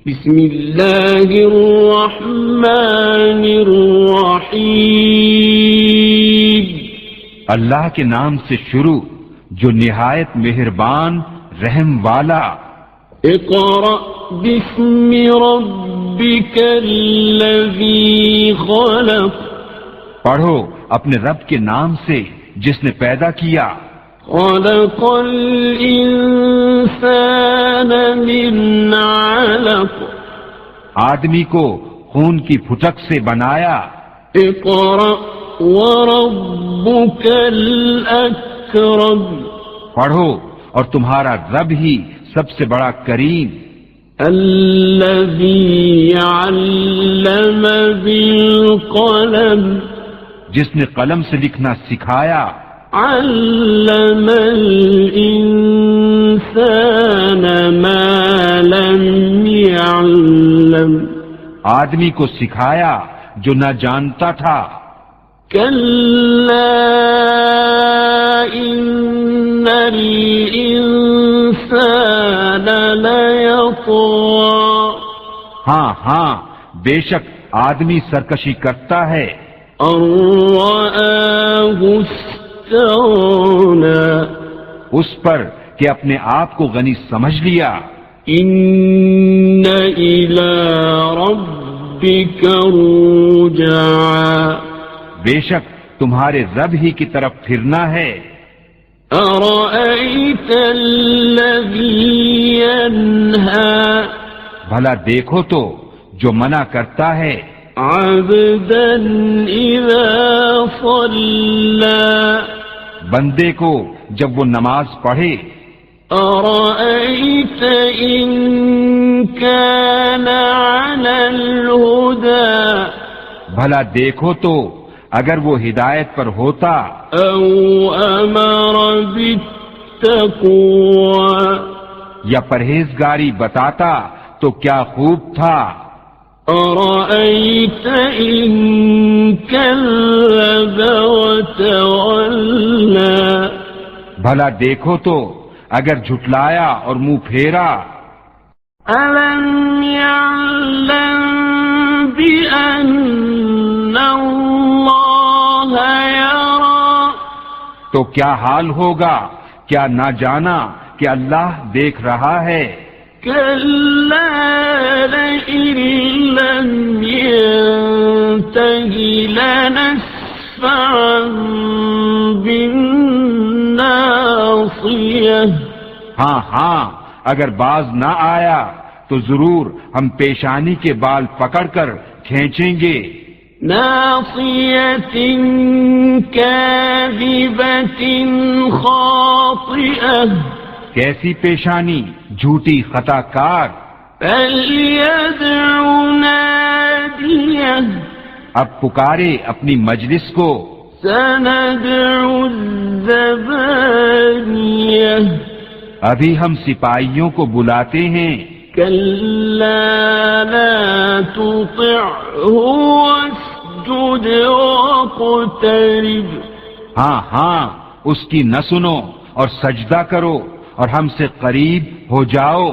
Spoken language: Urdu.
بسم اللہ الرحمن الرحیم، اللہ کے نام سے شروع جو نہایت مہربان رحم والا۔ اقرأ باسم ربک الذی خلق، پڑھو اپنے رب کے نام سے جس نے پیدا کیا۔ خلق الانسان من علق، آدمی کو خون کی پھٹک سے بنایا۔ اقرأ وربک الاکرم، پڑھو اور تمہارا رب ہی سب سے بڑا کریم۔ الذی علم بالقلم، جس نے قلم سے لکھنا سکھایا۔ علم الانسان ما لم يعلم، آدمی کو سکھایا جو نہ جانتا تھا۔ کلا ان الانسان لیطغی، ہاں ہاں بے شک آدمی سرکشی کرتا ہے۔ ان رآہ استغنی، اس پر کہ اپنے آپ کو غنی سمجھ لیا۔ ان الی ربک رجعا، بے شک تمہارے رب ہی کی طرف پھرنا ہے۔ ارأیت الذی ینہی، بھلا دیکھو تو جو منع کرتا ہے۔ عبدا اذا صلی، بندے کو جب وہ نماز پڑھے۔ ارأیت ان کان علی الہدی، بھلا دیکھو تو اگر وہ ہدایت پر ہوتا۔ او امر بالتقوی، یا پرہیزگاری بتاتا تو کیا خوب تھا۔ ارأیت ان کذب وتولی، بھلا دیکھو تو اگر جھٹلایا اور منہ پھیرا۔ الم یعلم بأن اللہ یری، تو کیا حال ہوگا، کیا نہ جانا کہ اللہ دیکھ رہا ہے۔ کلا لئن لم ینتہ لنسفعا بالناصیہ، ہاں ہاں اگر باز نہ آیا تو ضرور ہم پیشانی کے بال پکڑ کر کھینچیں گے۔ ناصیۃ کاذبۃ خاطئہ، کیسی پیشانی جھوٹی خطا کار۔ فلیدع نادیہ، اب پکارے اپنی مجلس کو۔ سندع الزبانیہ، ابھی ہم سپاہیوں کو بلاتے ہیں۔ کلا لا تطعہ واسجد واقترب، ہاں ہاں اس کی نہ سنو اور سجدہ کرو اور ہم سے قریب ہو جاؤ۔